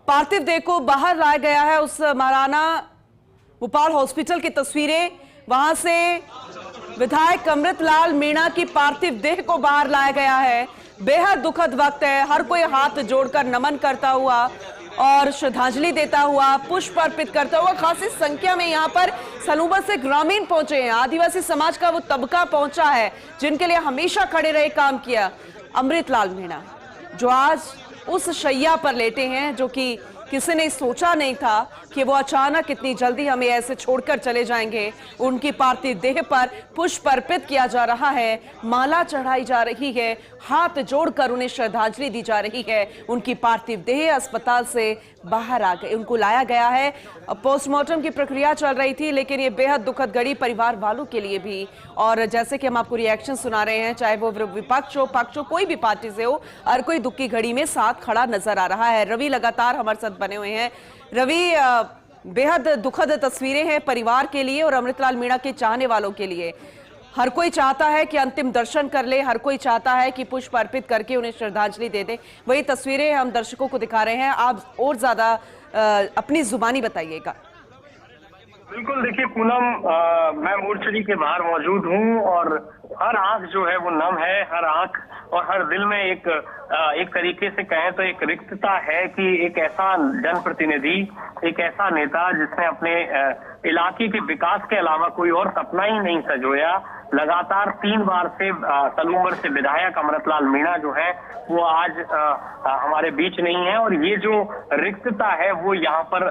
पार्थिव देह को बाहर लाया गया है। उस महाराणा भूपाल हॉस्पिटल की तस्वीरें, वहां से विधायक अमृतलाल मीणा की पार्थिव देह को बाहर लाया गया है। बेहद दुखद वक्त है। हर कोई हाथ जोड़कर नमन करता हुआ और श्रद्धांजलि देता हुआ, पुष्प अर्पित करता हुआ खासी संख्या में यहाँ पर सलूबर से ग्रामीण पहुंचे हैं। आदिवासी समाज का वो तबका पहुंचा है जिनके लिए हमेशा खड़े रहे, काम किया। अमृतलाल मीणा जो आज उस शैया पर लेटे हैं, जो कि किसी ने सोचा नहीं था कि वो अचानक इतनी जल्दी हमें ऐसे छोड़कर चले जाएंगे। उनकी पार्थिव देह पर पुष्प अर्पित किया जा रहा है, माला चढ़ाई जा रही है, हाथ जोड़कर उन्हें श्रद्धांजलि दी जा रही है। उनकी पार्थिव देह अस्पताल से बाहर आ गई, उनको लाया गया है। पोस्टमार्टम की प्रक्रिया चल रही थी, लेकिन ये बेहद दुखद घड़ी परिवार वालों के लिए भी। और जैसे कि हम आपको रिएक्शन सुना रहे हैं, चाहे वो विपक्ष हो, पक्ष हो, कोई भी पार्टी से हो, हर कोई दुख की घड़ी में साथ खड़ा नजर आ रहा है। रवि लगातार हमारे साथ बने हुए हैं। रवि, बेहद दुखद तस्वीरें हैं परिवार के लिए और अमृतलाल मीणा के चाहने वालों के लिए। हर कोई चाहता है कि अंतिम दर्शन कर ले, हर कोई चाहता है कि पुष्प अर्पित करके उन्हें श्रद्धांजलि दे दे। वही तस्वीरें हम दर्शकों को दिखा रहे हैं। आप और ज्यादा अपनी जुबानी बताइएगा। बिल्कुल, देखिए पूनम, मैं मोर्चरी के बाहर मौजूद हूँ और हर आंख जो है वो नम है। हर आंख और हर दिल में एक तरीके से कहें तो एक रिक्तता है कि एक ऐसा जनप्रतिनिधि, एक ऐसा नेता जिसने अपने इलाके के विकास के अलावा कोई और सपना ही नहीं सजोया। लगातार 3 बार से सलूबर से विधायक अमृतलाल मीणा जो है वो आज हमारे बीच नहीं है और ये जो रिक्तता है वो यहाँ पर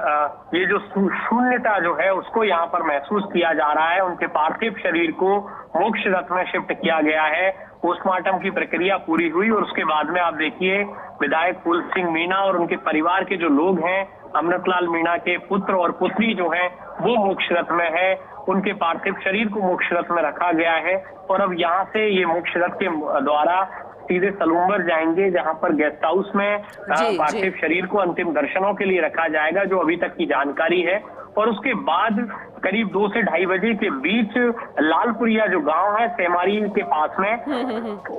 ये जो शून्यता जो है उसको यहाँ पर महसूस किया जा रहा है। उनके पार्थिव शरीर को मोक्ष रथ में शिफ्ट किया गया है। पोस्टमार्टम की प्रक्रिया पूरी हुई और उसके बाद में आप देखिए विधायक फूल सिंह मीणा और उनके परिवार के जो लोग हैं, अमृतलाल मीणा के पुत्र और पुत्री जो है वो मोक्ष रथ में है। उनके पार्थिव शरीर को मोक्ष रथ में रखा गया है और अब यहाँ से ये मोक्ष रथ के द्वारा सीधे सलूबर जाएंगे, जहां पर गेस्ट हाउस में पार्थिव शरीर को अंतिम दर्शनों के लिए रखा जाएगा, जो अभी तक की जानकारी है। और उसके बाद करीब 2 से 2:30 बजे के बीच लालपुरिया जो गांव है सेमारी के पास में,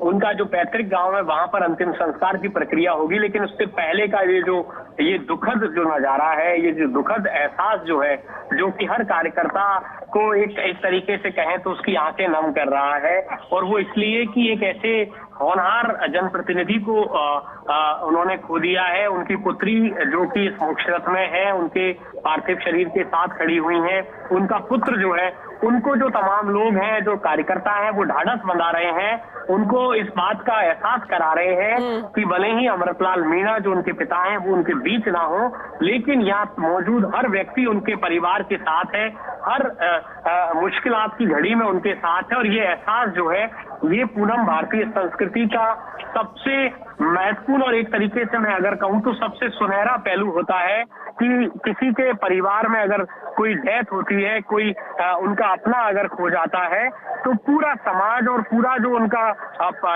उनका जो पैतृक गांव है, वहां पर अंतिम संस्कार की प्रक्रिया होगी। लेकिन उससे पहले का ये दुखद जो नजारा है, ये जो दुखद एहसास जो है, जो कि हर कार्यकर्ता को एक तरीके से कहें तो उसकी आंखें नम कर रहा है। और वो इसलिए कि एक ऐसे होनहार जनप्रतिनिधि को उन्होंने खो दिया है। उनकी पुत्री जो कि इस मोक्ष रथ में है, उनके पार्थिव शरीर के साथ खड़ी हुई है। उनका पुत्र जो है, उनको जो तमाम लोग हैं, जो कार्यकर्ता हैं, वो ढाढ़स बंधा रहे हैं, उनको इस बात का एहसास करा रहे हैं कि भले ही अमृतलाल मीणा जो उनके पिता हैं वो उनके बीच ना हो, लेकिन यहाँ मौजूद हर व्यक्ति उनके परिवार के साथ है, हर मुश्किलात की घड़ी में उनके साथ है। और ये एहसास जो है, ये पूनम भारतीय संस्कृति का सबसे महत्वपूर्ण और एक तरीके से मैं अगर कहूँ तो सबसे सुनहरा पहलू होता है कि किसी के परिवार में अगर कोई डेथ होती है, कोई उनका अपना अगर खो जाता है, तो पूरा समाज और पूरा जो उनका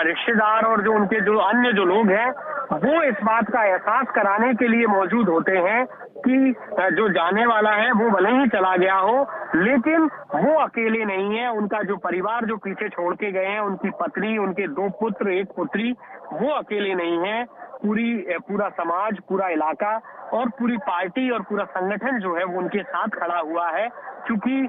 रिश्तेदार और जो उनके जो अन्य जो लोग हैं, वो इस बात का एहसास कराने के लिए मौजूद होते हैं कि जो जाने वाला है वो भले ही चला गया हो, लेकिन वो अकेले नहीं है। उनका जो परिवार जो पीछे छोड़ के गए हैं, उनकी पत्नी, उनके 2 पुत्र, 1 पुत्री, वो अकेले नहीं है। पूरा समाज, पूरा इलाका और पूरी पार्टी और पूरा संगठन जो है वो उनके साथ खड़ा हुआ है, क्योंकि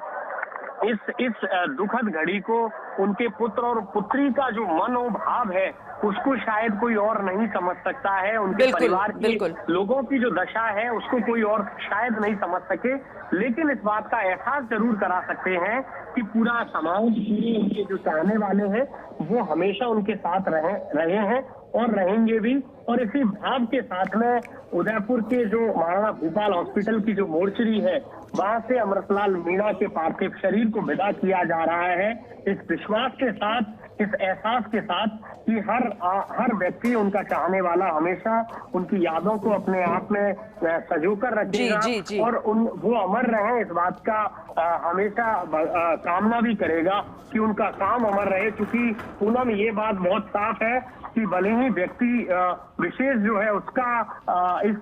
इस दुखद घड़ी को उनके पुत्र और पुत्री का जो मनोभाव है उसको शायद कोई और नहीं समझ सकता है। उनके परिवार के लोगों की जो दशा है उसको कोई और शायद नहीं समझ सके, लेकिन इस बात का एहसास जरूर करा सकते हैं कि पूरा समाज, पूरे उनके जो चाहने वाले हैं वो हमेशा उनके साथ रहे हैं और रहेंगे भी। और इसी भाव के साथ में उदयपुर के जो महाराणा भूपाल हॉस्पिटल की जो मोर्चरी है, वहां से अमृतलाल मीणा के पार्थिव शरीर को विदा किया जा रहा है, इस विश्वास के साथ, इस एहसास के साथ कि हर व्यक्ति, उनका चाहने वाला हमेशा उनकी यादों को अपने आप में सजोकर रखेगा और वो अमर रहे, इस बात का हमेशा कामना भी करेगा कि उनका काम अमर रहे। क्योंकि पूनम, ये बात बहुत साफ है कि भले ही व्यक्ति विशेष जो है उसका इस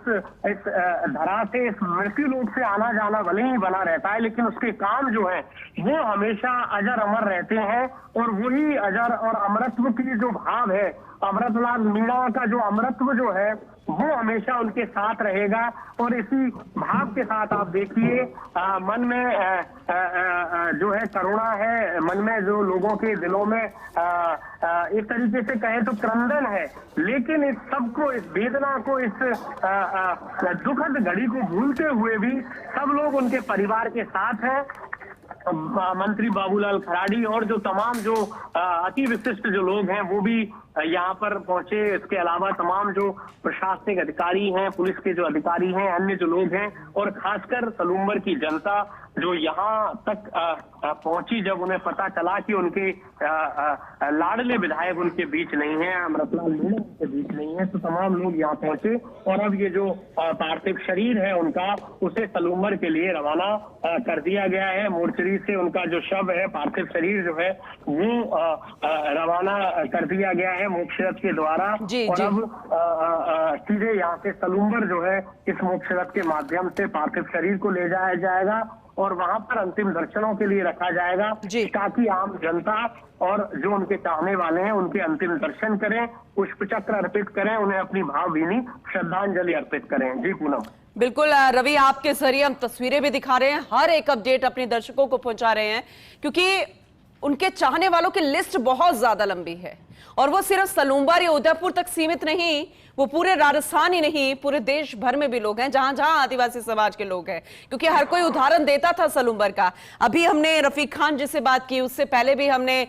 धरा से, इस मृत्यु लोक से आना जाना भले ही बना रहता है, लेकिन उसके काम जो है वो हमेशा अजर अमर रहते हैं। और वही अजर और अमरत्व की जो भाव है, अमृतलाल मीणा का जो अमरत्व जो है वो हमेशा उनके साथ रहेगा। और इसी भाव के साथ आप देखिए मन में जो है करुणा है, मन में जो लोगों के दिलों में एक तरीके से कहें तो क्रंदन है, लेकिन इस सबको, इस वेदना को, इस दुखद घड़ी को भूलते हुए भी सब लोग उनके परिवार के साथ हैं। मंत्री बाबूलाल खराड़ी और जो तमाम जो अति विशिष्ट जो लोग हैं वो भी यहाँ पर पहुंचे। इसके अलावा तमाम जो प्रशासनिक अधिकारी हैं, पुलिस के जो अधिकारी हैं, अन्य जो लोग हैं, और खासकर सलूम्बर की जनता जो यहाँ तक पहुंची जब उन्हें पता चला कि उनके लाडले विधायक उनके बीच नहीं है, अमृतलाल मीणा उनके बीच नहीं है, तो तमाम लोग यहाँ पहुंचे और अब ये जो पार्थिव शरीर है उनका, उसे सलूम्बर के लिए रवाना कर दिया गया है। मोर्चरी से उनका जो शव है, पार्थिव शरीर जो है वो रवाना कर दिया गया है मोक्ष रथ के द्वारा। और अब सीधे यहाँ से सलूम्बर जो है इस मोक्ष रथ के माध्यम से पार्थिव शरीर को ले जाया जाएगा और वहां पर अंतिम दर्शनों के लिए रखा जाएगा, ताकि आम जनता और जो उनके चाहने वाले हैं उनके अंतिम दर्शन करें, पुष्प चक्र अर्पित करें, उन्हें अपनी भावभीनी श्रद्धांजलि अर्पित करें। जी पूनम। बिल्कुल रवि, आपके जरिए हम तस्वीरें भी दिखा रहे हैं, हर एक अपडेट अपने दर्शकों को पहुंचा रहे हैं, क्योंकि उनके चाहने वालों की लिस्ट बहुत ज्यादा लंबी है और वो सिर्फ सलूम्बर या उदयपुर तक सीमित नहीं, वो पूरे राजस्थान ही नहीं, पूरे देश भर में भी लोग हैं जहां जहां आदिवासी समाज के लोग हैं, क्योंकि हर कोई उदाहरण देता था सलूम्बर का। अभी हमने रफीक खान जी से बात की, उससे पहले भी हमने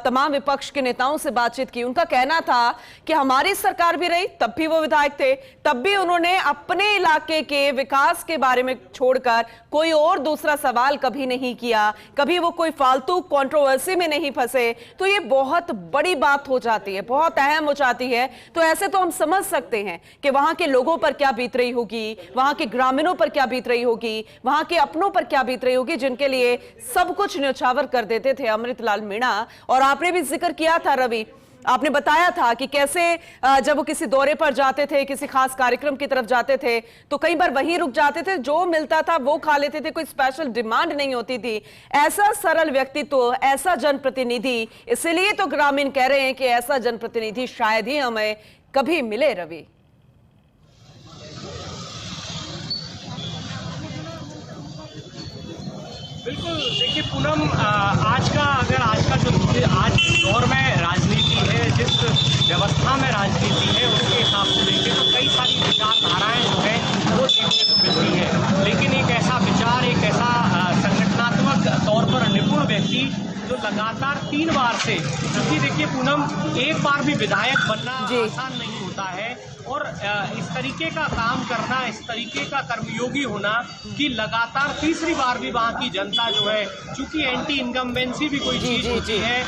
तमाम विपक्ष के नेताओं से बातचीत की। उनका कहना था कि हमारी सरकार भी रही, तब भी वो विधायक थे, तब भी उन्होंने अपने इलाके के विकास के बारे में छोड़कर कोई और दूसरा सवाल कभी नहीं किया, कभी वो कोई फालतू कंट्रोवर्सी में नहीं फंसे। तो ये बहुत बड़ी बात हो जाती है, बहुत अहम हो जाती है। तो ऐसे तो हम समझ सकते हैं कि वहां के लोगों पर क्या बीत रही होगी, वहां के ग्रामीणों पर क्या बीत रही होगी, वहां के अपनों पर क्या बीत रही होगी, जिनके लिए सब कुछ न्यौछावर कर देते थे अमृतलाल मीणा। और आपने भी जिक्र किया था रवि, आपने बताया था कि कैसे जब वो किसी दौरे पर जाते थे, किसी खास कार्यक्रम की तरफ जाते थे, तो कई बार वहीं रुक जाते थे, जो मिलता था वो खा लेते थे, कोई स्पेशल डिमांड नहीं होती थी। ऐसा सरल व्यक्तित्व, ऐसा जनप्रतिनिधि, इसलिए तो ग्रामीण कह रहे हैं कि ऐसा जनप्रतिनिधि शायद ही हमें कभी मिले। रवि, बिल्कुल, देखिए पूनम, आज का जो आज दौर में राजनीति है, जिस व्यवस्था में राजनीति है, उसके हिसाब से देखें तो कई सारी विचारधाराएं जो है वो देखने को मिलती है, लेकिन एक ऐसा विचार, एक ऐसा संगठनात्मक तौर पर निपुण व्यक्ति जो लगातार 3 बार से, क्योंकि देखिए पूनम, एक बार भी विधायक बनना आसान नहीं होता है, और इस तरीके का काम करना, इस तरीके का कर्मयोगी होना कि लगातार तीसरी बार भी वहाँ की जनता जो है, चूंकि एंटी इनकम्बेंसी भी कोई चीज होती है,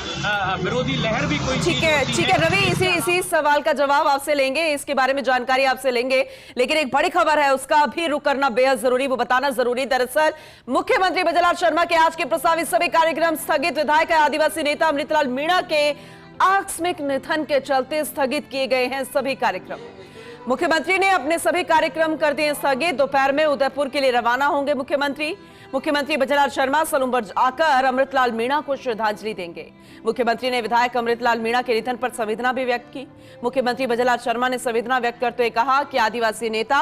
विरोधी लहर भी कोई चीज होती है। ठीक है रवि, इसी सवाल का जवाब आपसे लेंगे, इसके बारे में जानकारी आपसे लेंगे, लेकिन एक बड़ी खबर है, उसका भी रुक करना बेहद जरूरी, वो बताना जरूरी। दरअसल मुख्यमंत्री बजलाल शर्मा के आज के प्रस्तावित सभी कार्यक्रम स्थगित। विधायक आदिवासी नेता अमृतलाल मीणा के आकस्मिक निधन के चलते स्थगित किए गए हैं सभी कार्यक्रम। मुख्यमंत्री ने अपने सभी कार्यक्रम कर दिए स्थगित। दोपहर में उदयपुर के लिए रवाना होंगे मुख्यमंत्री बजलाल शर्मा सलूम्बर आकर अमृतलाल मीणा को श्रद्धांजलि देंगे। मुख्यमंत्री ने विधायक अमृतलाल मीणा के निधन पर संवेदना भी व्यक्त की। मुख्यमंत्री बजलाल शर्मा ने संवेदना व्यक्त करते हुए कहा कि आदिवासी नेता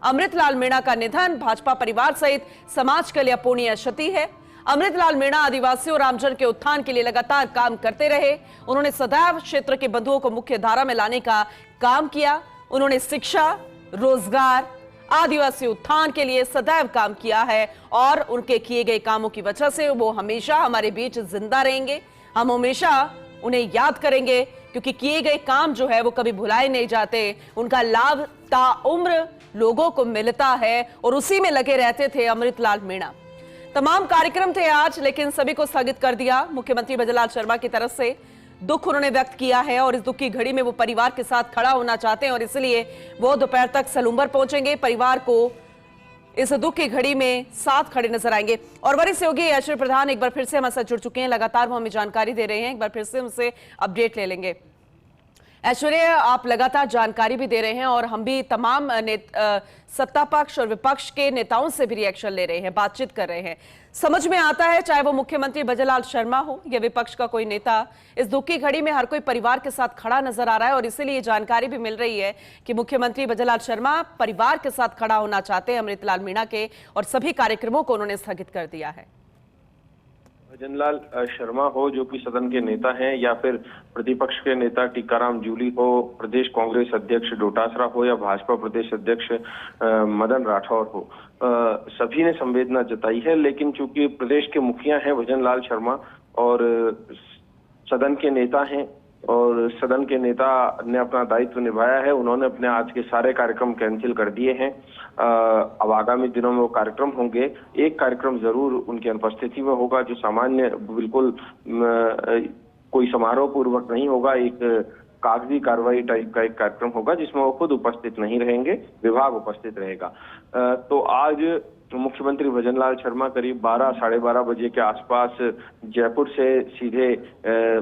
अमृतलाल मीणा का निधन भाजपा परिवार सहित समाज के लिए अपूरणीय क्षति है। अमृतलाल मीणा आदिवासियों और आमजन के उत्थान के लिए लगातार काम करते रहे। उन्होंने सदैव क्षेत्र के बंधुओं को मुख्य धारा में लाने का काम किया। उन्होंने शिक्षा, रोजगार, आदिवासी उत्थान के लिए सदैव काम किया है और उनके किए गए कामों की वजह से वो हमेशा हमारे बीच जिंदा रहेंगे। हम हमेशा उन्हें याद करेंगे, क्योंकि किए गए काम जो है वो कभी भुलाए नहीं जाते। उनका लाभ ताउम्र लोगों को मिलता है और उसी में लगे रहते थे अमृतलाल मीणा। तमाम कार्यक्रम थे आज, लेकिन सभी को स्थगित कर दिया मुख्यमंत्री बजलाल शर्मा की तरफ से। दुख उन्होंने व्यक्त किया है और इस दुख की घड़ी में वो परिवार के साथ खड़ा होना चाहते हैं और इसलिए वो दोपहर तक सलूम्बर पहुंचेंगे। परिवार को इस दुख की घड़ी में साथ खड़े नजर आएंगे। और वरिष्ठ सहयोगी ऐश्वर्य प्रधान एक बार फिर से हमारे साथ जुड़ चुके हैं, लगातार वो हमें जानकारी दे रहे हैं, एक बार फिर से उनसे अपडेट ले लेंगे। ऐश्वर्या, आप लगातार जानकारी भी दे रहे हैं और हम भी तमाम सत्ता पक्ष और विपक्ष के नेताओं से भी रिएक्शन ले रहे हैं, बातचीत कर रहे हैं। समझ में आता है, चाहे वो मुख्यमंत्री भजनलाल शर्मा हो या विपक्ष का कोई नेता, इस दुख की घड़ी में हर कोई परिवार के साथ खड़ा नजर आ रहा है और इसीलिए जानकारी भी मिल रही है कि मुख्यमंत्री भजनलाल शर्मा परिवार के साथ खड़ा होना चाहते हैं अमृतलाल मीणा के, और सभी कार्यक्रमों को उन्होंने स्थगित कर दिया है। भजनलाल शर्मा हो जो कि सदन के नेता हैं, या फिर प्रतिपक्ष के नेता टीकाराम जूली हो, प्रदेश कांग्रेस अध्यक्ष डोटासरा हो, या भाजपा प्रदेश अध्यक्ष मदन राठौर हो, सभी ने संवेदना जताई है। लेकिन चूंकि प्रदेश के मुखिया हैं भजनलाल शर्मा और सदन के नेता हैं और सदन के नेता ने अपना दायित्व निभाया है, उन्होंने अपने आज के सारे कार्यक्रम कैंसिल कर दिए हैं। अब आगामी दिनों में वो कार्यक्रम होंगे। एक कार्यक्रम जरूर उनकी अनुपस्थिति में होगा, जो सामान्य बिल्कुल कोई समारोह पूर्वक नहीं होगा, एक कागजी कार्रवाई टाइप का एक कार्यक्रम होगा जिसमें वो खुद उपस्थित नहीं रहेंगे, विभाग उपस्थित रहेगा। तो आज मुख्यमंत्री भजनलाल शर्मा करीब 12 साढ़े 12 बजे के आसपास जयपुर से सीधे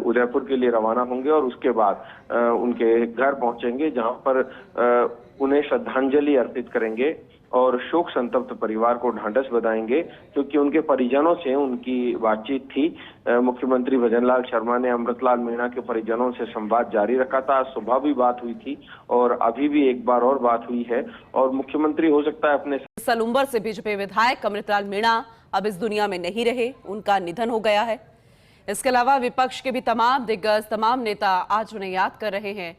उदयपुर के लिए रवाना होंगे और उसके बाद उनके घर पहुंचेंगे, जहां पर उन्हें श्रद्धांजलि अर्पित करेंगे और शोक संतप्त परिवार को ढांढस बधाएंगे, क्योंकि उनके परिजनों से उनकी बातचीत थी। मुख्यमंत्री भजनलाल शर्मा ने अमृतलाल मीणा के परिजनों से संवाद जारी रखा था। आज सुबह भी बात हुई थी और अभी भी एक बार और बात हुई है, और मुख्यमंत्री हो सकता है अपने सलूम्बर से बीजेपी विधायक अमृतलाल मीणा अब इस दुनिया में नहीं रहे, उनका निधन हो गया है। इसके अलावा विपक्ष के भी तमाम दिग्गज, तमाम नेता आज उन्हें याद कर रहे हैं,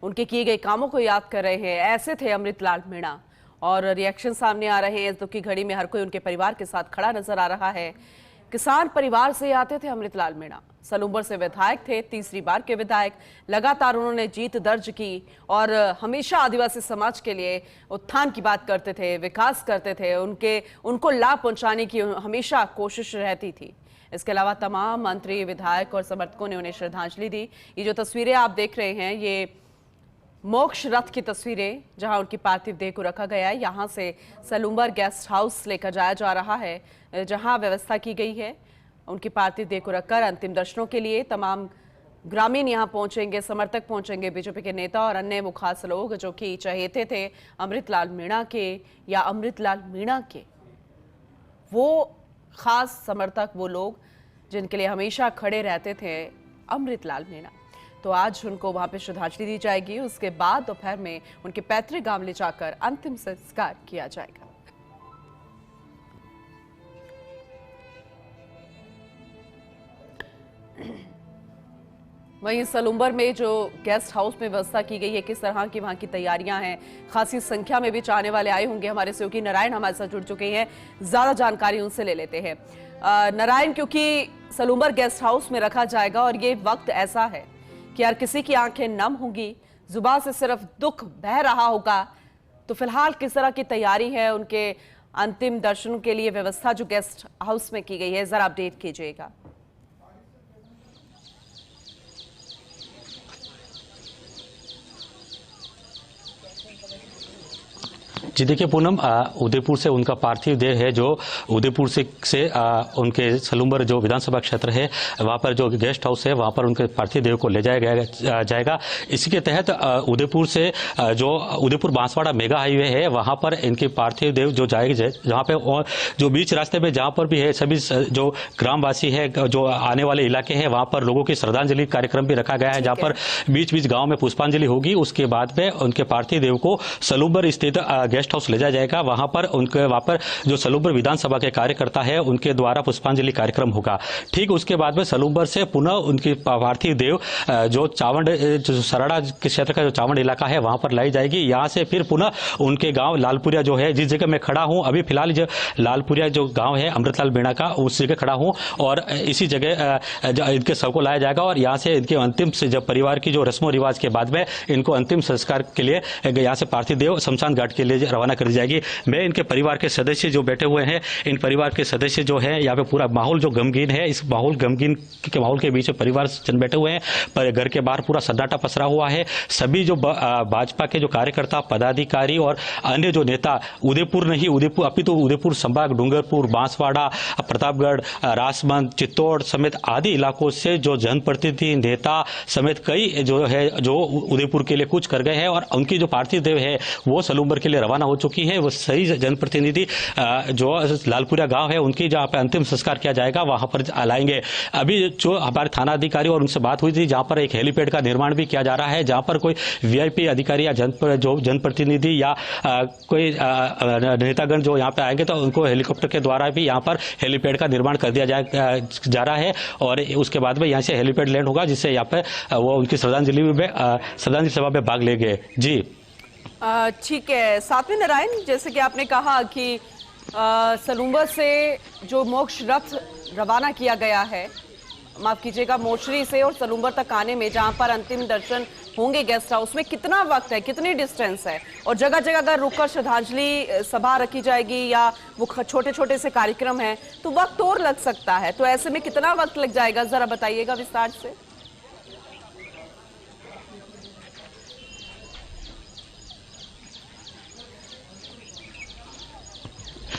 उनके किए गए कामों को याद कर रहे हैं। ऐसे थे अमृतलाल मीणा, और रिएक्शन सामने आ रहे हैं। इस दुख की घड़ी में हर कोई उनके परिवार के साथ खड़ा नजर आ रहा है। किसान परिवार से आते थे अमृतलाल मीणा, सलूम्बर से विधायक थे, तीसरी बार के विधायक। लगातार उन्होंने जीत दर्ज की और हमेशा आदिवासी समाज के लिए उत्थान की बात करते थे, विकास करते थे, उनको लाभ पहुंचाने की हमेशा कोशिश रहती थी। इसके अलावा तमाम मंत्री, विधायक और समर्थकों ने उन्हें श्रद्धांजलि दी। ये जो तस्वीरें आप देख रहे हैं, ये मोक्ष रथ की तस्वीरें, जहां उनकी पार्थिव देह को रखा गया है। यहां से सलूम्बर गेस्ट हाउस लेकर जाया जा रहा है, जहां व्यवस्था की गई है उनकी पार्थिव देह को रखकर अंतिम दर्शनों के लिए। तमाम ग्रामीण यहां पहुंचेंगे, समर्थक पहुंचेंगे, बीजेपी के नेता और अन्य मुखास लोग जो कि चहेते थे अमृतलाल मीणा के या अमृतलाल मीणा के, वो खास समर्थक, वो लोग जिनके लिए हमेशा खड़े रहते थे अमृतलाल मीणा। तो आज उनको वहां पे श्रद्धांजलि दी जाएगी। उसके बाद दोपहर में उनके पैतृक गांव ले जाकर अंतिम संस्कार किया जाएगा। वहीं सलूम्बर में जो गेस्ट हाउस में व्यवस्था की गई है, किस तरह की वहां की तैयारियां हैं, खासी संख्या में भी चाहने वाले आए होंगे। हमारे सहयोगी नारायण हमारे साथ जुड़ चुके हैं, ज्यादा जानकारी उनसे ले लेते हैं। नारायण, क्योंकि सलूम्बर गेस्ट हाउस में रखा जाएगा और ये वक्त ऐसा है कि हर किसी की आंखें नम होंगी, जुबान से सिर्फ दुख बह रहा होगा, तो फिलहाल किस तरह की तैयारी है उनके अंतिम दर्शनों के लिए, व्यवस्था जो गेस्ट हाउस में की गई है, जरा अपडेट कीजिएगा। जी देखिए पूनम, उदयपुर से उनका पार्थिव देह है जो उदयपुर से उनके सलूम्बर जो विधानसभा क्षेत्र है वहाँ पर जो गेस्ट हाउस है वहाँ पर उनके पार्थिव देह को ले जाया जाएगा। इसी के तहत उदयपुर से जो उदयपुर बांसवाड़ा मेगा हाईवे है वहाँ पर इनके पार्थिव देह जो जाएगी, जहाँ पे और जो बीच रास्ते में जहाँ पर भी है सभी जो ग्रामवासी है, जो आने वाले इलाके हैं, वहाँ पर लोगों की श्रद्धांजलि कार्यक्रम भी रखा गया है, जहाँ पर बीच बीच गाँव में पुष्पांजलि होगी। उसके बाद में उनके पार्थिव देह को सलूम्बर स्थित गेस्ट हाउस ले जाया जाएगा। वहां पर जो सलूम्बर विधानसभा के कार्यकर्ता है उनके द्वारा पुष्पांजलि कार्यक्रम होगा। ठीक उसके बाद में सलूम्बर से पुनः उनकी पार्थिव देव जो चावंड, जो सराड़ा के क्षेत्र का जो चावंड इलाका है वहां पर लाई जाएगी। यहां से फिर पुनः उनके गांव लालपुरिया जो है, जिस जगह मैं खड़ा हूं अभी फिलहाल, जो लालपुरिया जो गांव है अमृतलाल मीणा का, उस जगह खड़ा हूं और इसी जगह इनके शव को लाया जाएगा और यहाँ से इनके अंतिम से जब परिवार की जो रस्मों रिवाज के बाद में इनको अंतिम संस्कार के लिए यहाँ से पार्थिव देव शमशान घाट के लिए रवाना कर दी जाएगी। मैं इनके परिवार के सदस्य जो बैठे हुए हैं, इन परिवार के सदस्य जो है यहाँ पे पूरा माहौल जो गमगीन है, इस गमगीन के माहौल के बीच में परिवार जन बैठे हुए हैं, पर घर के बाहर पूरा सन्नाटा पसरा हुआ है। सभी जो भाजपा के जो कार्यकर्ता, पदाधिकारी और अन्य जो नेता उदयपुर नहीं, उदयपुर अभी तो उदयपुर संभाग, डूंगरपुर, बांसवाड़ा, प्रतापगढ़, राजमंद, चित्तौड़ समेत आदि इलाकों से जो जनप्रतिनिधि, नेता समेत कई जो उदयपुर के लिए कुछ कर गए हैं और उनकी जो पार्थिव देह है वो सलूम्बर के लिए रवाना हो चुकी है। वो सही जनप्रतिनिधि जो लालपुरा गांव है उनकी जहाँ पे अंतिम संस्कार किया जाएगा वहां पर लाएंगे। अभी जो हमारे थाना अधिकारी और उनसे बात हुई थी, जहां पर एक हेलीपैड का निर्माण भी किया जा रहा है, जहां पर कोई वीआईपी अधिकारी या जनप्रतिनिधि या कोई नेतागण जो यहाँ पे आएंगे तो उनको हेलीकॉप्टर के द्वारा भी यहाँ पर हेलीपैड का निर्माण कर दिया जा रहा है और उसके बाद में यहाँ से हेलीपैड लैंड होगा, जिससे यहाँ पे वो उनकी श्रद्धांजलि सभा में भाग लेंगे। जी ठीक है। साथ में नारायण, जैसे कि आपने कहा कि सलूम्बर से जो मोक्ष रथ रवाना किया गया है, माफ कीजिएगा, मोचरी से और सलूम्बर तक आने में जहां पर अंतिम दर्शन होंगे गेस्ट हाउस में, कितना वक्त है, कितनी डिस्टेंस है और जगह जगह अगर रुककर श्रद्धांजलि सभा रखी जाएगी या वो छोटे छोटे से कार्यक्रम है तो वक्त और लग सकता है, तो ऐसे में कितना वक्त लग जाएगा, जरा बताइएगा विस्तार से।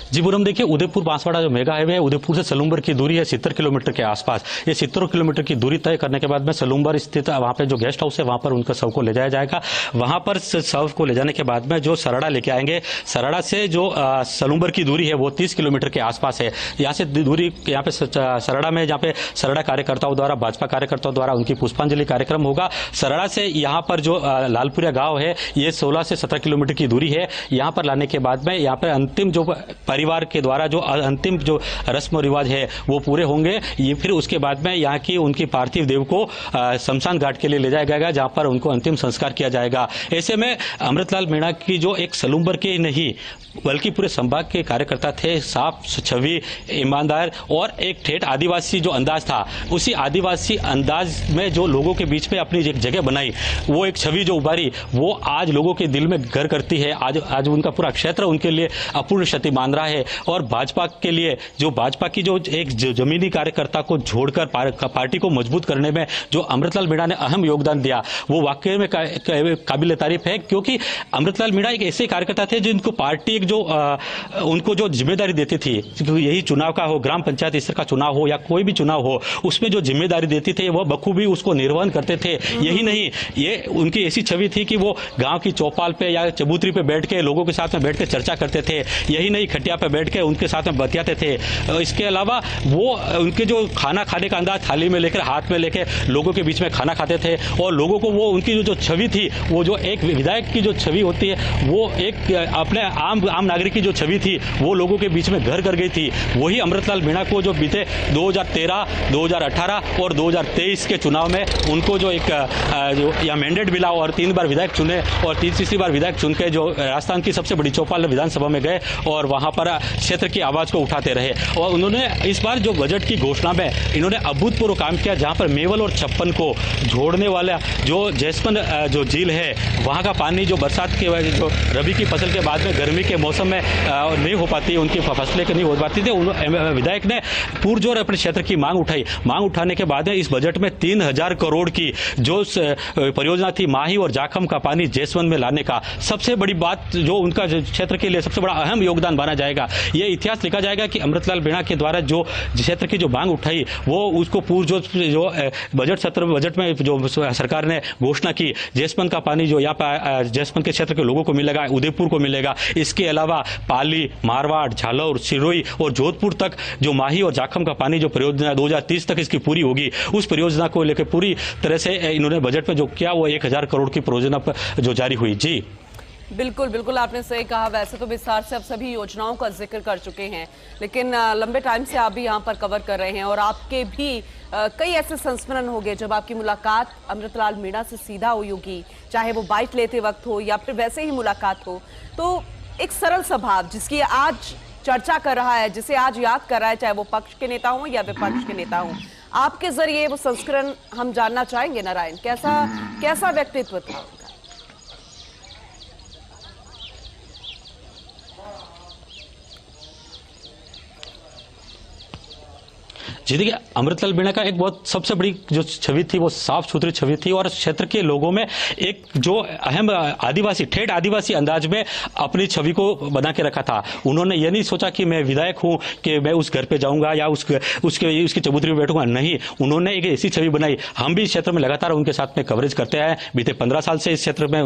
जी पूनम, देखिए उदयपुर बांसवाड़ा जो मेगा हाईवे है, उदयपुर से सलूम्बर की दूरी है 70 किलोमीटर के आसपास। ये 70 किलोमीटर की दूरी तय करने के बाद में सलूम्बर स्थित वहाँ पे जो गेस्ट हाउस है वहाँ पर उनका शव को ले जाया जाएगा। वहाँ पर शव को ले जाने के बाद में जो सरड़ा लेके आएंगे, सरड़ा से जो सलूम्बर की दूरी है वो 30 किलोमीटर के आसपास है। यहाँ से दूरी, यहाँ पे सरड़ा में, जहाँ पे सरड़ा कार्यकर्ताओं द्वारा, भाजपा कार्यकर्ताओं द्वारा उनकी पुष्पांजलि कार्यक्रम होगा। सरड़ा से यहाँ पर जो लालपुरा गाँव है ये 16 से 17 किलोमीटर की दूरी है। यहाँ पर लाने के बाद में यहाँ पर अंतिम जो परिवार के द्वारा जो अंतिम जो रस्म रिवाज है वो पूरे होंगे। ये फिर उसके बाद में यहाँ की उनकी पार्थिव देव को शमशान घाट के लिए ले जाया जाएगा, जहाँ पर उनको अंतिम संस्कार किया जाएगा। ऐसे में अमृतलाल मीणा की जो एक सलूम्बर के नहीं बल्कि पूरे संभाग के कार्यकर्ता थे, साफ छवि, ईमानदार और एक ठेठ आदिवासी जो अंदाज था, उसी आदिवासी अंदाज में जो लोगों के बीच में अपनी एक जगह बनाई, वो एक छवि जो उभारी, वो आज लोगों के दिल में घर करती है। आज उनका पूरा क्षेत्र उनके लिए अपूर्ण क्षति मान रहा है और भाजपा के लिए, जो भाजपा की जो एक जमीनी कार्यकर्ता को जोड़कर पार्टी को मजबूत करने में जो अमृतलाल मीणा ने अहम योगदान दिया, वो वाकई में काबिल तारीफ है। क्योंकि अमृतलाल मीणा एक ऐसे कार्यकर्ता थे जिनको पार्टी जो उनको जो जिम्मेदारी देती थी, यही चुनाव का हो, ग्राम पंचायत स्तर का चुनाव हो या कोई भी चुनाव हो, उसमें जो जिम्मेदारी देती थे वह बखूबी उसको निर्वहन करते थे। यही नहीं, ये उनकी ऐसी छवि थी कि वो गांव की चौपाल पे या चबूतरी पे बैठ के लोगों के साथ में बैठ के चर्चा करते थे। यही नहीं, खटिया पे बैठ के उनके साथ में बतियाते थे। इसके अलावा वो उनके जो खाना खाने का अंदाज, थाली में लेकर, हाथ में लेकर लोगों के बीच में खाना खाते थे और लोगों को वो उनकी जो छवि थी, वो जो एक विधायक की जो छवि होती है, वो एक अपने आम नागरिक की जो छवि थी वो लोगों के बीच में घर कर गई थी। वही अमृतलाल मीणा को जो बीते 2013, 2018 और 2023 के चुनाव में उनको जो एक जो मैंडेट मिला और 3 बार विधायक चुने और तीसरी बार विधायक चुन के जो राजस्थान की सबसे बड़ी चौपाल विधानसभा में गए और वहां पर क्षेत्र की आवाज को उठाते रहे। और उन्होंने इस बार जो बजट की घोषणा में इन्होंने अभूतपूर्व काम किया, जहां पर मेवल और छप्पन को जोड़ने वाला जो जैसमन जो झील है, वहां का पानी जो बरसात के जो रबी की फसल के बाद में गर्मी के मौसम में नहीं हो पाती, उनकी फसलें नहीं हो पाती थी, विधायक ने पुरजोर अपने क्षेत्र की मांग उठाई। मांग उठाने के बाद इस बजट में 3000 करोड़ की जो परियोजना थी माही और जाखम का पानी जैसमंद में लाने का, सबसे बड़ी बात जो उनका क्षेत्र के लिए सबसे बड़ा अहम योगदान माना जाएगा। ये इतिहास लिखा जाएगा कि अमृतलाल मीणा के द्वारा जो क्षेत्र की जो मांग उठाई वो उसको पुरजोर जो बजट में जो सरकार ने घोषणा की, जैसमंद का पानी जो यहाँ पर जैसमंद के क्षेत्र के लोगों को मिलेगा, उदयपुर को मिलेगा। इसके अलावा पाली, मारवाड़, झालौर, सिरोही और जोधपुर तक जो माही और जाखम का पानी जो परियोजना 2030 तक इसकी पूरी होगी, उस परियोजना को लेकर पूरी तरह से इन्होंने बजट में जो किया वो 1000 करोड़ की परियोजना जो जारी हुई। जी बिल्कुल बिल्कुल, आपने सही कहा। वैसे तो विस्तार से अब सभी योजनाओं का जिक्र कर चुके हैं, लेकिन लंबे टाइम से आप भी यहाँ पर कवर कर रहे हैं और आपके भी कई ऐसे संस्मरण हो गए जब आपकी मुलाकात अमृतलाल मीणा से सीधा हुई होगी, चाहे वो बाइट लेते वक्त हो या फिर वैसे ही मुलाकात हो। तो एक सरल स्वभाव जिसकी आज चर्चा कर रहा है, जिसे आज याद कर रहा है, चाहे वो पक्ष के नेता हों या विपक्ष के नेता हों, आपके जरिए वो संस्करण हम जानना चाहेंगे। नारायण, कैसा व्यक्तित्व था उनका? जी देखिए, अमृतलाल मीणा का एक बहुत सबसे बड़ी जो छवि थी वो साफ सुथरी छवि थी और क्षेत्र के लोगों में एक जो अहम आदिवासी ठेठ आदिवासी अंदाज में अपनी छवि को बना के रखा था। उन्होंने ये नहीं सोचा कि मैं विधायक हूं कि मैं उस घर पे जाऊंगा या उसकी चबूतरी में बैठूंगा, नहीं, उन्होंने एक ऐसी छवि बनाई। हम भी इस क्षेत्र में लगातार उनके साथ में कवरेज करते हैं, बीते 15 साल से इस क्षेत्र में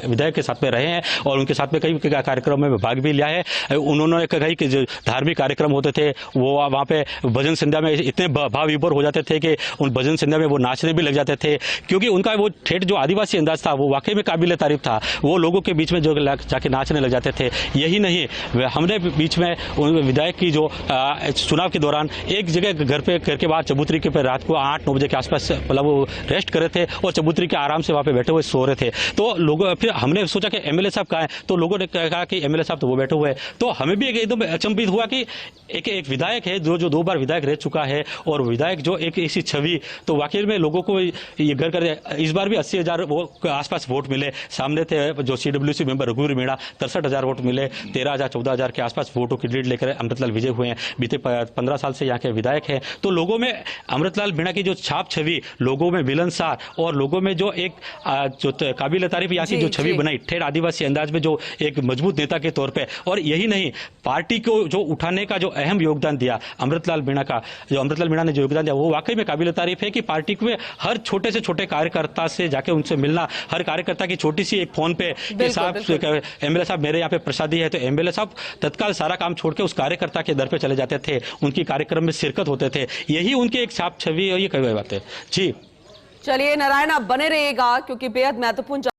विधायक के साथ में रहे हैं और उनके साथ में कई कार्यक्रमों में भाग भी लिया है। उन्होंने कही कि जो धार्मिक कार्यक्रम होते थे वो वहाँ पे भजन संध्या में इतने भाव विभोर हो जाते थे कि उन भजन संध्या में वो नाचने भी लग जाते थे, क्योंकि उनका वो ठेठ जो आदिवासी अंदाज था वो वाकई में काबिल तारीफ था। वो लोगों के बीच में जो जाके नाचने लग जाते थे। यही नहीं, हमने बीच में विधायक की जो चुनाव के दौरान एक जगह घर के बाहर चबूतरी के पे रात को 8-9 बजे के आसपास मतलब वो रेस्ट कर रहे थे और चबूतरी के आराम से वहाँ पे बैठे हुए सो रहे थे। तो लोगों फिर हमने सोचा कि एमएलए साहब कहाँ हैं, तो लोगों ने कहा कि एमएलए साहब तो वो बैठे हुए हैं। तो हमें भी एकदम अचंभित हुआ कि एक विधायक है जो 2 बार विधायक रह चुका है और विधायक जो एक ऐसी छवि, तो वाकई में लोगों को ये घर कर इस बार भी 80,000 आसपास वोट मिले। सामने थे जो सीडब्ल्यूसी मेंबर रघुवीर मीणा, 63,000 वोट मिले। 13,000-14,000 के आसपास वोटों की लीड लेकर अमृतलाल विजय हुए हैं। बीते 15 साल से यहाँ के विधायक हैं। तो लोगों में अमृतलाल मीणा की जो छाप छवि, लोगों में मिलनसार और लोगों में जो एक जो काबिल तारीफ यहाँ की जो छवि बनाई ठेठ आदिवासी अंदाज में, जो एक मजबूत नेता के तौर पर, और यही नहीं, पार्टी को जो उठाने का जो अहम योगदान दिया अमृतलाल मीणा ने जो योगदान दिया वो वाकई में काबिल तारीफ है कि पार्टी में हर छोटे से छोटे कार्यकर्ता से जाके उनसे मिलना, हर कार्यकर्ता की छोटी सी एक फोन पे कि साहब एमएलए साहब मेरे यहाँ पे प्रसादी है, तो एमएलए साहब तत्काल सारा काम छोड़ के उस कार्यकर्ता के दर पे चले जाते थे, उनकी कार्यक्रम में शिरकत होते थे। यही उनकी एक छाप छवि और ये कई बात है। जी चलिए नारायण, आप बने रहिएगा क्योंकि बेहद महत्वपूर्ण